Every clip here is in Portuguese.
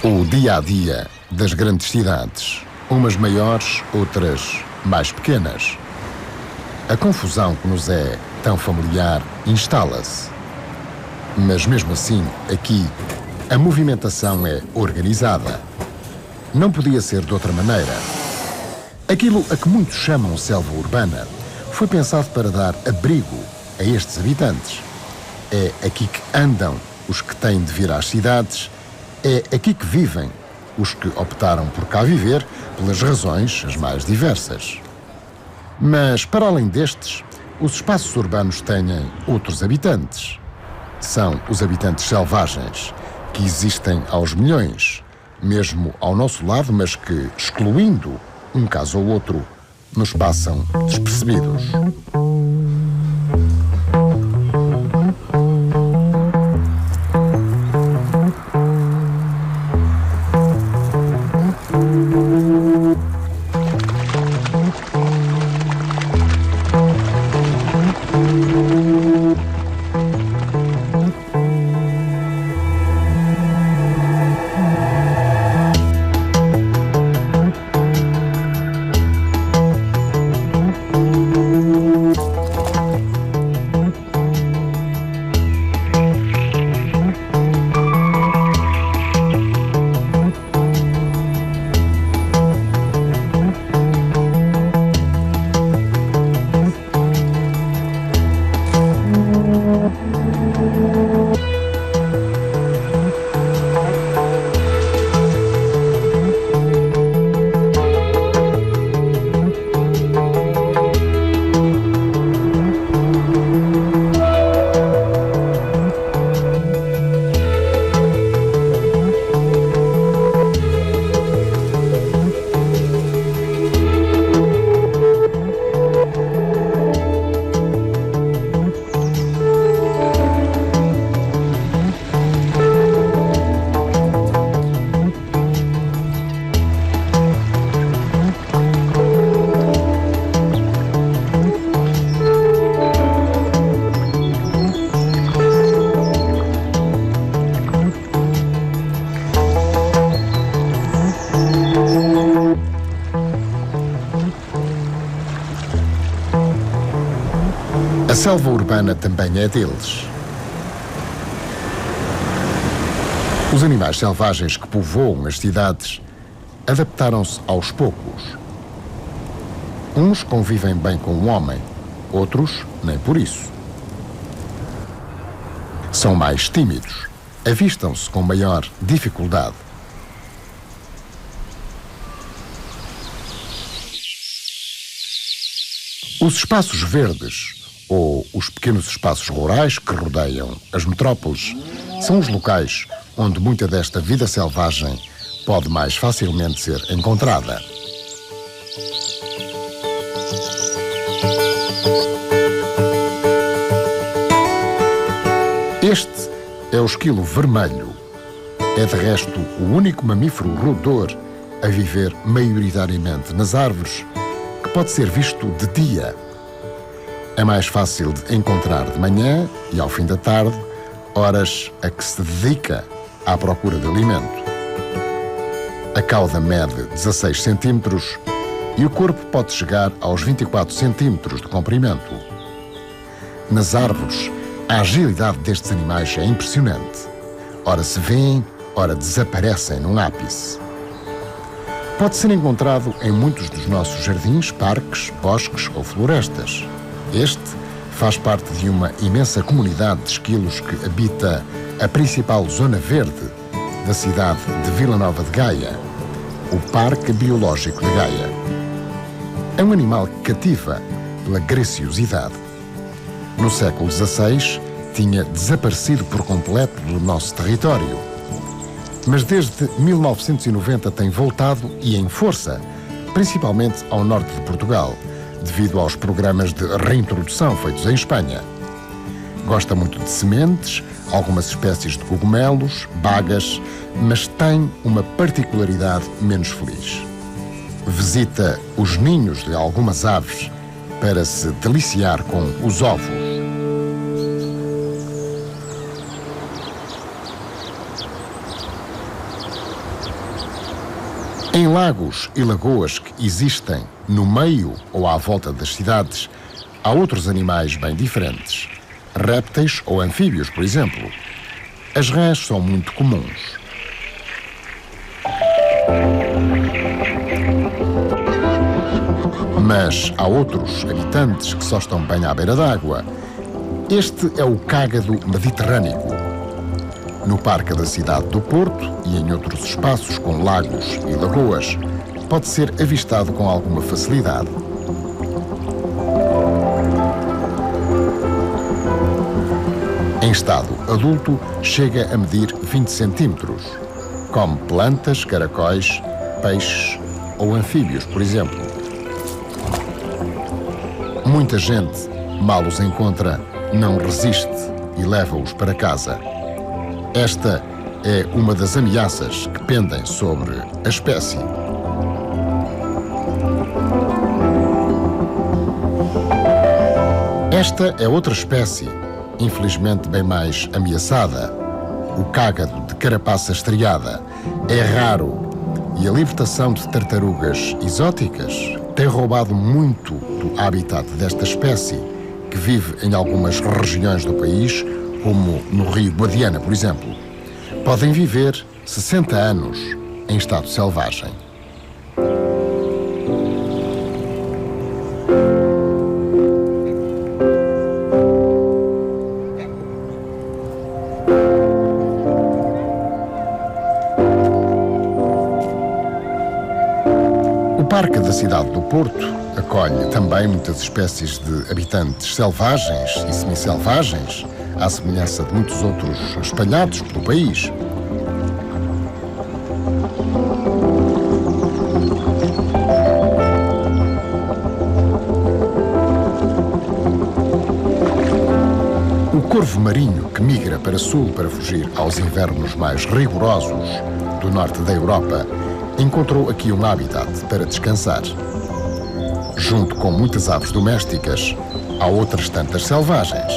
O dia-a-dia das grandes cidades, umas maiores, outras mais pequenas. A confusão que nos é tão familiar instala-se. Mas mesmo assim, aqui, a movimentação é organizada. Não podia ser de outra maneira. Aquilo a que muitos chamam selva urbana foi pensado para dar abrigo a estes habitantes. É aqui que andam os que têm de vir às cidades, é aqui que vivem os que optaram por cá viver pelas razões as mais diversas. Mas, para além destes, os espaços urbanos têm outros habitantes. São os habitantes selvagens, que existem aos milhões, mesmo ao nosso lado, mas que, excluindo um caso ou outro, nos passam despercebidos. A selva urbana também é deles. Os animais selvagens que povoam as cidades adaptaram-se aos poucos. Uns convivem bem com o homem, outros nem por isso. São mais tímidos, avistam-se com maior dificuldade. Os espaços verdes, ou os pequenos espaços rurais que rodeiam as metrópoles, são os locais onde muita desta vida selvagem pode mais facilmente ser encontrada. Este é o esquilo vermelho. É, de resto, o único mamífero roedor a viver maioritariamente nas árvores, que pode ser visto de dia. É mais fácil de encontrar de manhã e ao fim da tarde, horas a que se dedica à procura de alimento. A cauda mede 16 centímetros e o corpo pode chegar aos 24 centímetros de comprimento. Nas árvores, a agilidade destes animais é impressionante. Ora se vêem, ora desaparecem num ápice. Pode ser encontrado em muitos dos nossos jardins, parques, bosques ou florestas. Este faz parte de uma imensa comunidade de esquilos que habita a principal zona verde da cidade de Vila Nova de Gaia, o Parque Biológico de Gaia. É um animal que cativa pela graciosidade. No século XVI, tinha desaparecido por completo do nosso território. Mas desde 1990 tem voltado e em força, principalmente ao norte de Portugal, devido aos programas de reintrodução feitos em Espanha. Gosta muito de sementes, algumas espécies de cogumelos, bagas, mas tem uma particularidade menos feliz. Visita os ninhos de algumas aves para se deliciar com os ovos. Em lagos e lagoas que existem no meio ou à volta das cidades, há outros animais bem diferentes. Répteis ou anfíbios, por exemplo. As rãs são muito comuns. Mas há outros habitantes que só estão bem à beira d'água. Este é o cágado mediterrâneo. No Parque da Cidade do Porto e em outros espaços com lagos e lagoas, pode ser avistado com alguma facilidade. Em estado adulto, chega a medir 20 centímetros. Come plantas, caracóis, peixes ou anfíbios, por exemplo. Muita gente, mal os encontra, não resiste e leva-os para casa. Esta é uma das ameaças que pendem sobre a espécie. Esta é outra espécie, infelizmente bem mais ameaçada. O cágado de carapaça estriada é raro e a libertação de tartarugas exóticas tem roubado muito do habitat desta espécie, que vive em algumas regiões do país, como no Rio Guadiana, por exemplo. Podem viver 60 anos em estado selvagem. O Parque da Cidade do Porto acolhe também muitas espécies de habitantes selvagens e semiselvagens, à semelhança de muitos outros espalhados pelo país. O corvo marinho, que migra para sul para fugir aos invernos mais rigorosos do norte da Europa, encontrou aqui um habitat para descansar. Junto com muitas aves domésticas, há outras tantas selvagens.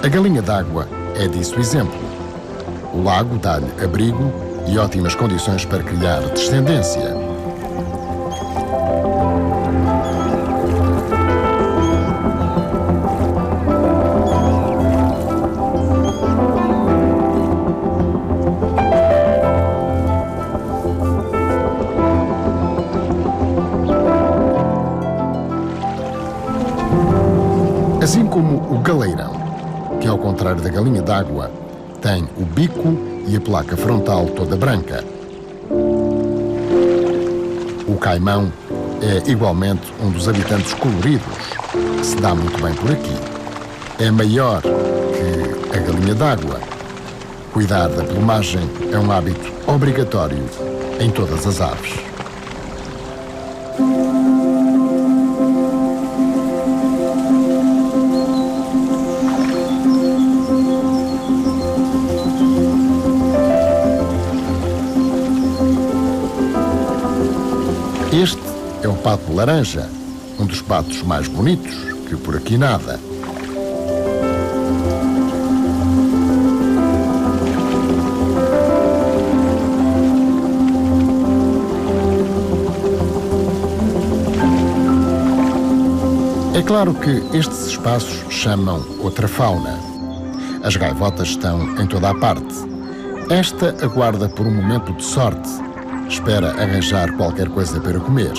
A galinha d'água é disso exemplo. O lago dá-lhe abrigo e ótimas condições para criar descendência. Assim como o galeirão, que ao contrário da galinha d'água, tem o bico e a placa frontal toda branca. O caimão é igualmente um dos habitantes coloridos, que se dá muito bem por aqui. É maior que a galinha d'água. Cuidar da plumagem é um hábito obrigatório em todas as aves. Este é o pato laranja, um dos patos mais bonitos, que por aqui nada. É claro que estes espaços chamam outra fauna. As gaivotas estão em toda a parte. Esta aguarda por um momento de sorte. Espera arranjar qualquer coisa para comer.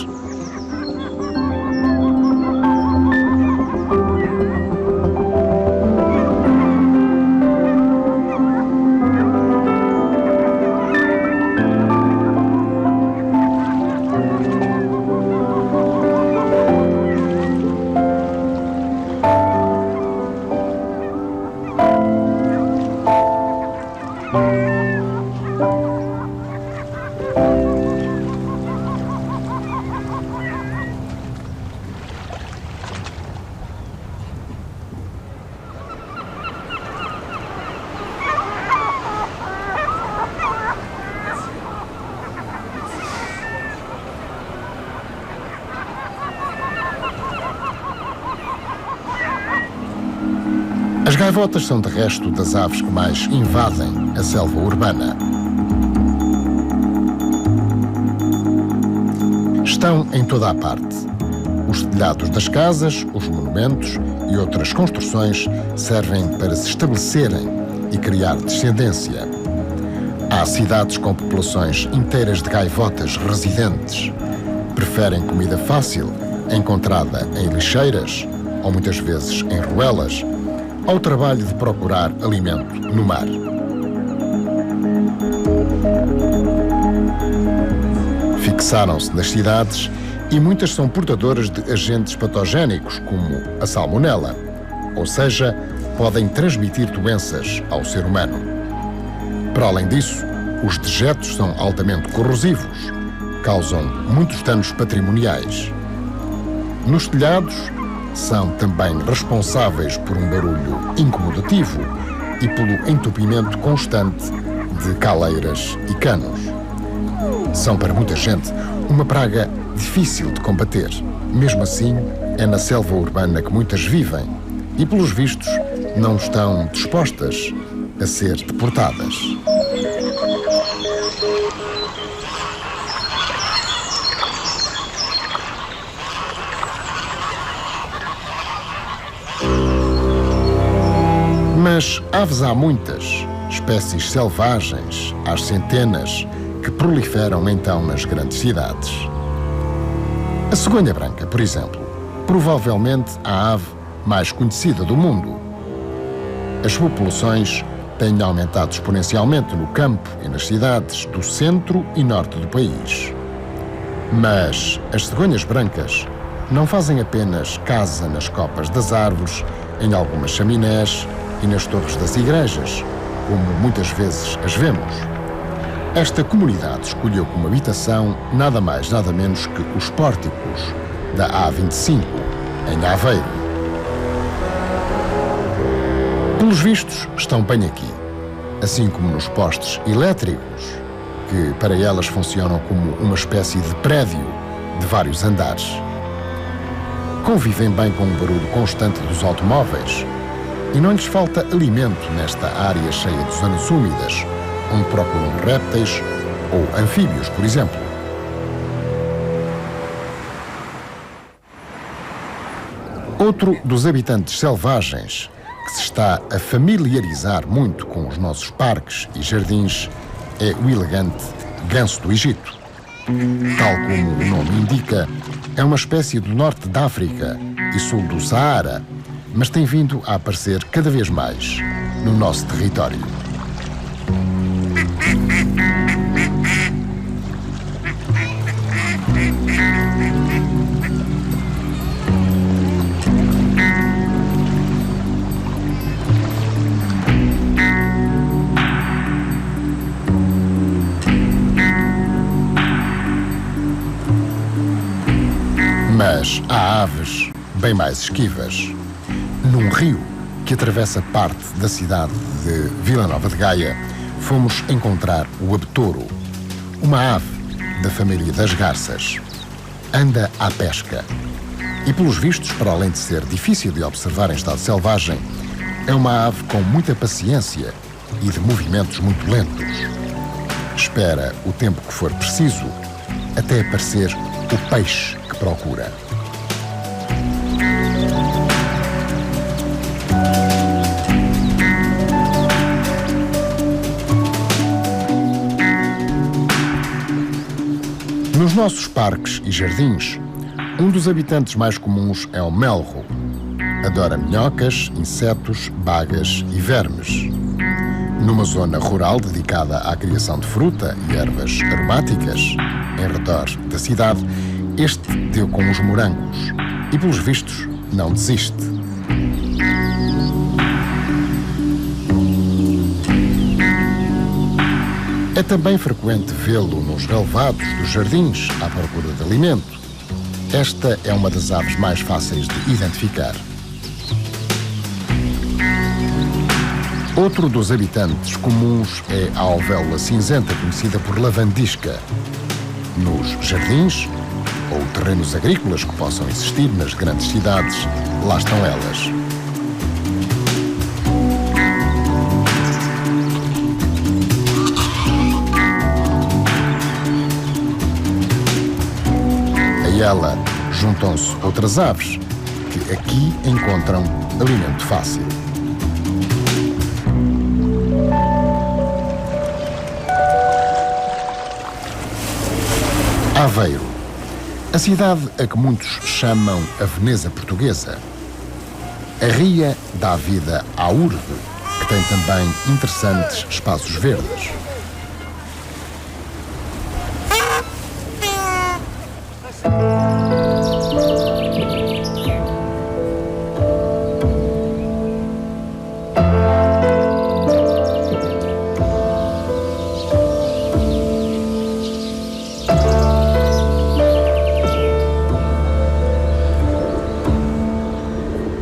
As gaivotas são, de resto, das aves que mais invadem a selva urbana. Estão em toda a parte. Os telhados das casas, os monumentos e outras construções servem para se estabelecerem e criar descendência. Há cidades com populações inteiras de gaivotas residentes. Preferem comida fácil, encontrada em lixeiras ou muitas vezes em ruelas, ao trabalho de procurar alimento no mar. Fixaram-se nas cidades e muitas são portadoras de agentes patogénicos, como a salmonela, ou seja, podem transmitir doenças ao ser humano. Para além disso, os dejetos são altamente corrosivos, causam muitos danos patrimoniais. Nos telhados, são também responsáveis por um barulho incomodativo e pelo entupimento constante de caleiras e canos. São para muita gente uma praga difícil de combater. Mesmo assim, é na selva urbana que muitas vivem e, pelos vistos, não estão dispostas a ser deportadas. Mas aves há muitas, espécies selvagens, às centenas, que proliferam então nas grandes cidades. A cegonha branca, por exemplo, provavelmente a ave mais conhecida do mundo. As populações têm aumentado exponencialmente no campo e nas cidades do centro e norte do país. Mas as cegonhas brancas não fazem apenas casa nas copas das árvores, em algumas chaminés e nas torres das igrejas, como muitas vezes as vemos. Esta comunidade escolheu como habitação nada mais, nada menos que os pórticos da A25, em Aveiro. Pelos vistos, estão bem aqui, assim como nos postes elétricos, que para elas funcionam como uma espécie de prédio de vários andares. Convivem bem com o barulho constante dos automóveis e não lhes falta alimento nesta área cheia de zonas úmidas, onde procuram répteis ou anfíbios, por exemplo. Outro dos habitantes selvagens que se está a familiarizar muito com os nossos parques e jardins é o elegante ganso do Egito. Tal como o nome indica, é uma espécie do norte da África e sul do Saara, mas tem vindo a aparecer cada vez mais no nosso território. Mas há aves bem mais esquivas. Num rio que atravessa parte da cidade de Vila Nova de Gaia, fomos encontrar o abetouro, uma ave da família das garças. Anda à pesca. E, pelos vistos, para além de ser difícil de observar em estado selvagem, é uma ave com muita paciência e de movimentos muito lentos. Espera o tempo que for preciso até aparecer o peixe que procura. Nos nossos parques e jardins, um dos habitantes mais comuns é o melro. Adora minhocas, insetos, bagas e vermes. Numa zona rural dedicada à criação de fruta e ervas aromáticas, em redor da cidade, este deu com os morangos e, pelos vistos, não desiste. É também frequente vê-lo nos relevados dos jardins à procura de alimento. Esta é uma das aves mais fáceis de identificar. Outro dos habitantes comuns é a alvéola cinzenta, conhecida por lavandisca. Nos jardins ou terrenos agrícolas que possam existir nas grandes cidades, lá estão elas. ela juntam-se outras aves que aqui encontram alimento fácil. Aveiro, a cidade a que muitos chamam a Veneza portuguesa. A ria dá vida à urbe, que tem também interessantes espaços verdes.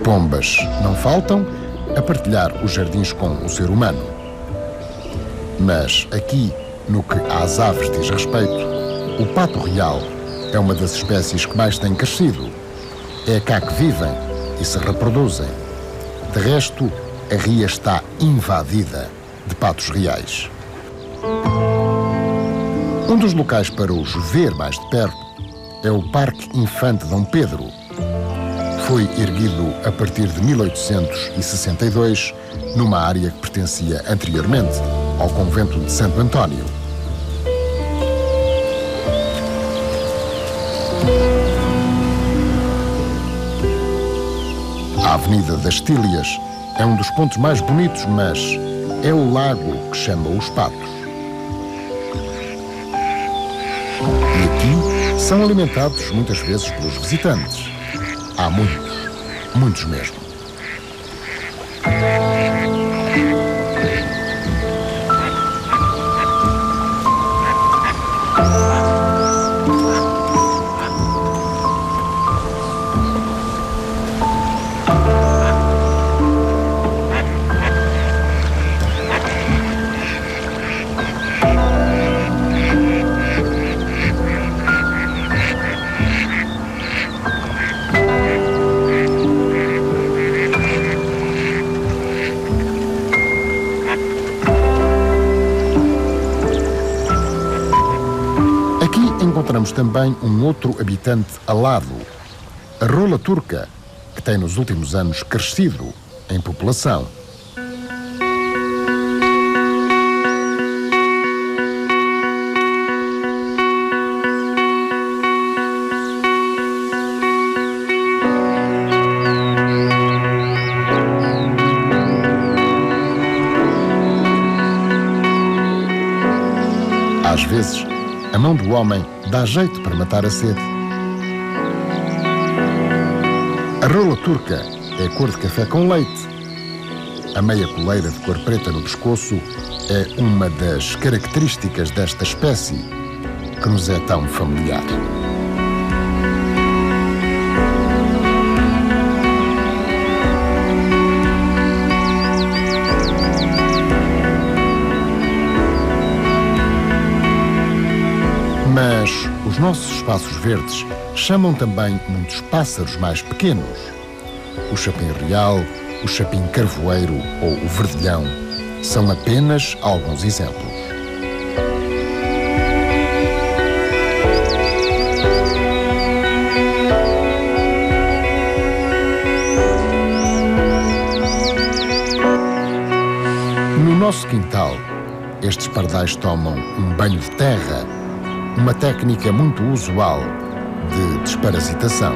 Pombas não faltam a partilhar os jardins com o ser humano. Mas aqui, no que às aves diz respeito, o pato real é uma das espécies que mais tem crescido. É cá que vivem e se reproduzem. De resto, a ria está invadida de patos reais. Um dos locais para os ver mais de perto é o Parque Infante Dom Pedro. Foi erguido a partir de 1862 numa área que pertencia anteriormente ao convento de Santo António. A Avenida das Tílias é um dos pontos mais bonitos, mas é o lago que chama os patos. E aqui são alimentados muitas vezes pelos visitantes. Há muitos mesmo. Encontramos também um outro habitante alado, a rola turca, que tem nos últimos anos crescido em população. Às vezes, a mão do homem dá jeito para matar a sede. A rola turca é cor de café com leite. A meia coleira de cor preta no pescoço é uma das características desta espécie que nos é tão familiar. Mas os nossos espaços verdes chamam também muitos pássaros mais pequenos. O chapim-real, o chapim-carvoeiro ou o verdilhão são apenas alguns exemplos. No nosso quintal, estes pardais tomam um banho de terra, uma técnica muito usual de desparasitação.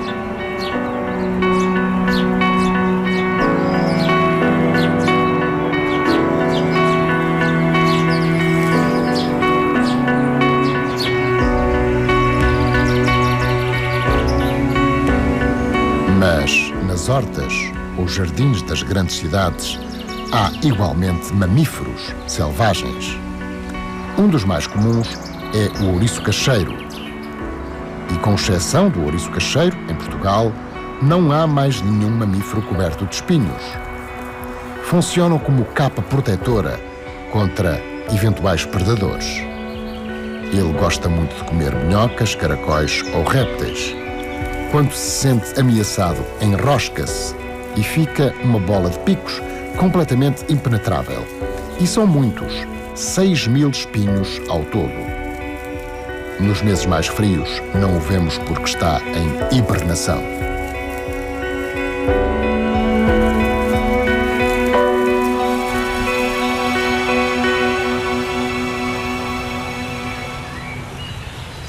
Mas nas hortas ou jardins das grandes cidades há igualmente mamíferos selvagens. Um dos mais comuns é o ouriço cacheiro. E com exceção do ouriço cacheiro, em Portugal, não há mais nenhum mamífero coberto de espinhos. Funcionam como capa protetora contra eventuais predadores. Ele gosta muito de comer minhocas, caracóis ou répteis. Quando se sente ameaçado, enrosca-se e fica uma bola de picos completamente impenetrável. E são muitos, 6.000 espinhos ao todo. Nos meses mais frios, não o vemos porque está em hibernação.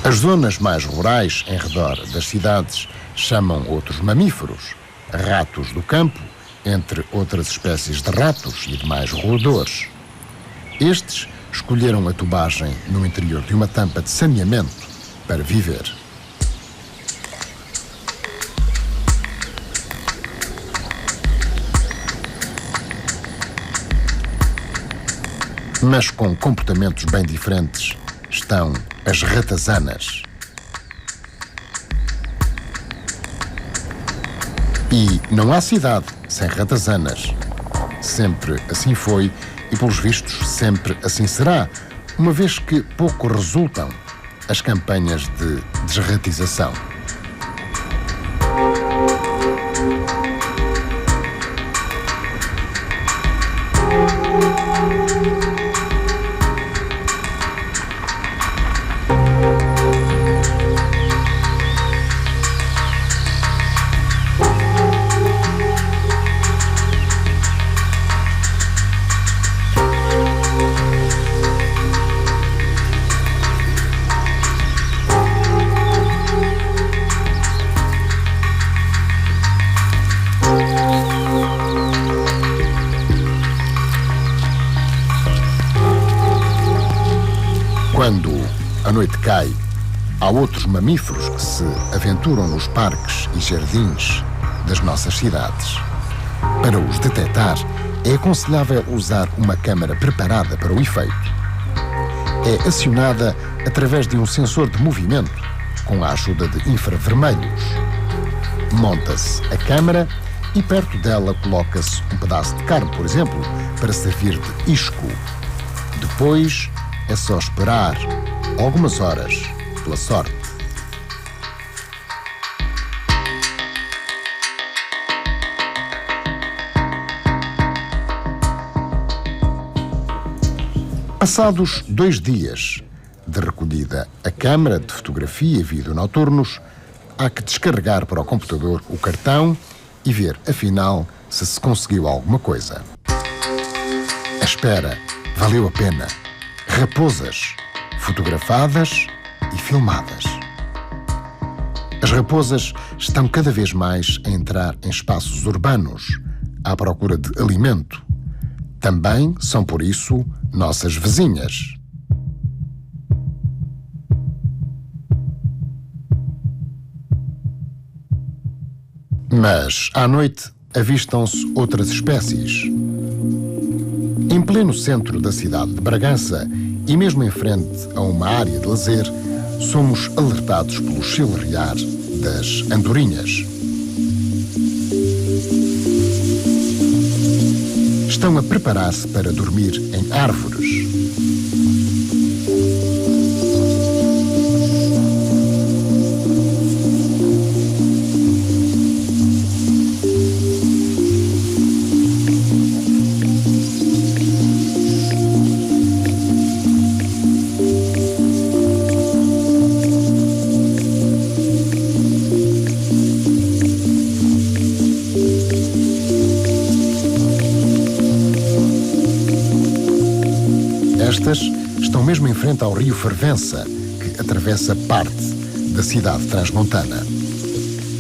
As zonas mais rurais, em redor das cidades, chamam outros mamíferos, ratos do campo, entre outras espécies de ratos e demais roedores. Estes escolheram a tubagem no interior de uma tampa de saneamento para viver. Mas com comportamentos bem diferentes estão as ratazanas. E não há cidade sem ratazanas. Sempre assim foi e, pelos vistos, sempre assim será, uma vez que pouco resultam as campanhas de desratização. Quando a noite cai, há outros mamíferos que se aventuram nos parques e jardins das nossas cidades. Para os detectar, é aconselhável usar uma câmara preparada para o efeito. É acionada através de um sensor de movimento, com a ajuda de infravermelhos. Monta-se a câmara e perto dela coloca-se um pedaço de carne, por exemplo, para servir de isco. Depois é só esperar algumas horas pela sorte. Passados 2 dias de recolhida a câmara de fotografia e vídeo noturnos, há que descarregar para o computador o cartão e ver, afinal, se conseguiu alguma coisa. A espera valeu a pena. Raposas fotografadas e filmadas. As raposas estão cada vez mais a entrar em espaços urbanos à procura de alimento. Também são, por isso, nossas vizinhas. Mas, à noite, avistam-se outras espécies. Em pleno centro da cidade de Bragança e mesmo em frente a uma área de lazer, somos alertados pelo chilrear das andorinhas. Estão a preparar-se para dormir em árvores. Estas estão mesmo em frente ao rio Fervença, que atravessa parte da cidade transmontana.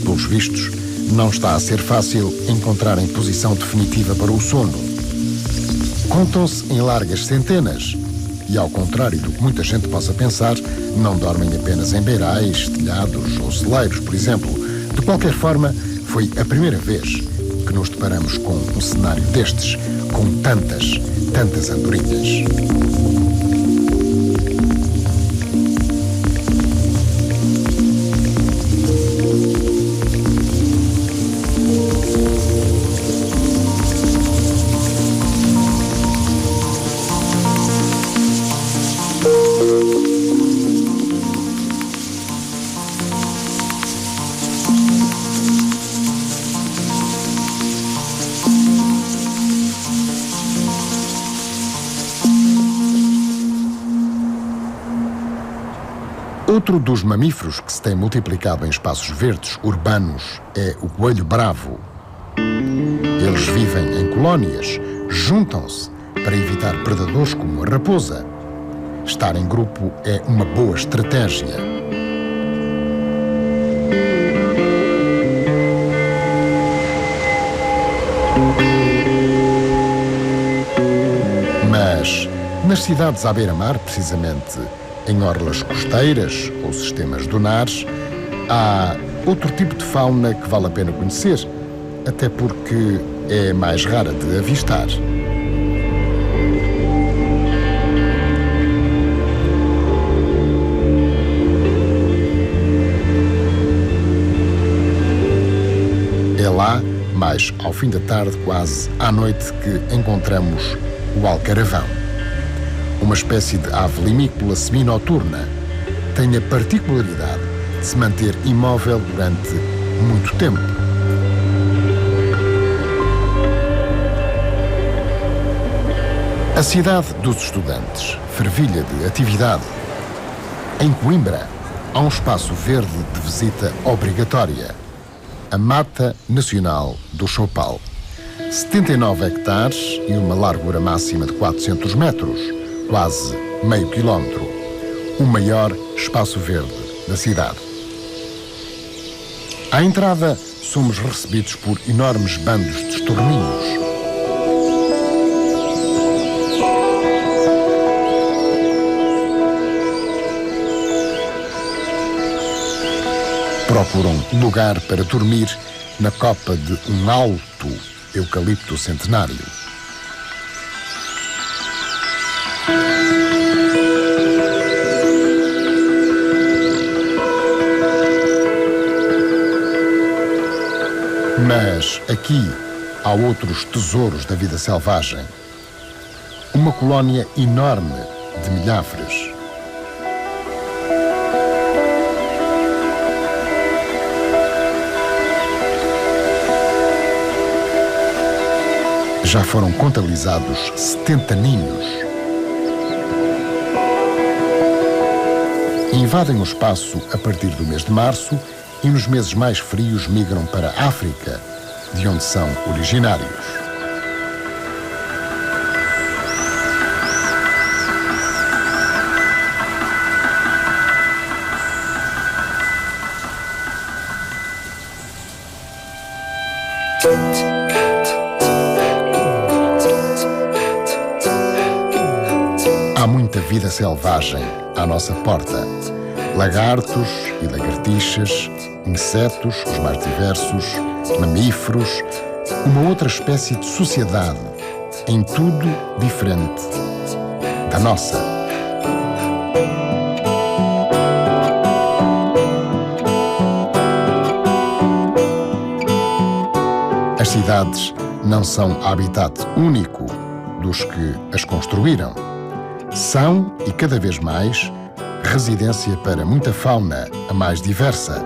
Pelos vistos, não está a ser fácil encontrarem posição definitiva para o sono. Contam-se em largas centenas e, ao contrário do que muita gente possa pensar, não dormem apenas em beirais, telhados ou celeiros, por exemplo. De qualquer forma, foi a primeira vez que nos deparamos com um cenário destes, com tantas andorinhas. Outro dos mamíferos que se tem multiplicado em espaços verdes urbanos é o coelho bravo. Eles vivem em colónias, juntam-se para evitar predadores como a raposa. Estar em grupo é uma boa estratégia. Mas nas cidades à beira-mar, precisamente em orlas costeiras ou sistemas dunares, há outro tipo de fauna que vale a pena conhecer, até porque é mais rara de avistar. É lá, mais ao fim da tarde, quase à noite, que encontramos o alcaravão. Uma espécie de ave limícola seminoturna, tem a particularidade de se manter imóvel durante muito tempo. A cidade dos estudantes fervilha de atividade. Em Coimbra, há um espaço verde de visita obrigatória: a Mata Nacional do Choupal. 79 hectares e uma largura máxima de 400 metros, quase meio quilómetro. O maior espaço verde da cidade. À entrada, somos recebidos por enormes bandos de estorninhos. Procuram lugar para dormir na copa de um alto eucalipto centenário. Mas aqui há outros tesouros da vida selvagem. Uma colónia enorme de milhafres. Já foram contabilizados 70 ninhos. Invadem o espaço a partir do mês de março e nos meses mais frios migram para a África, de onde são originários. Há muita vida selvagem à nossa porta. Lagartos e lagartixas, insetos, os mais diversos, mamíferos, uma outra espécie de sociedade, em tudo diferente da nossa. As cidades não são habitat único dos que as construíram. São, e cada vez mais, residência para muita fauna, a mais diversa,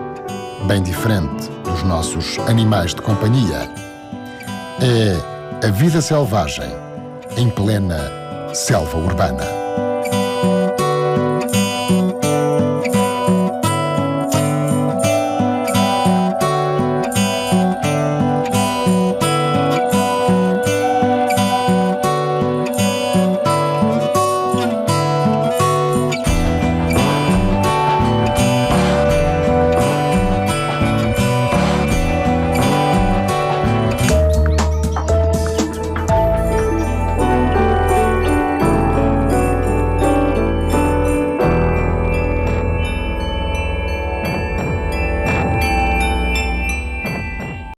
bem diferente dos nossos animais de companhia. É a vida selvagem em plena selva urbana.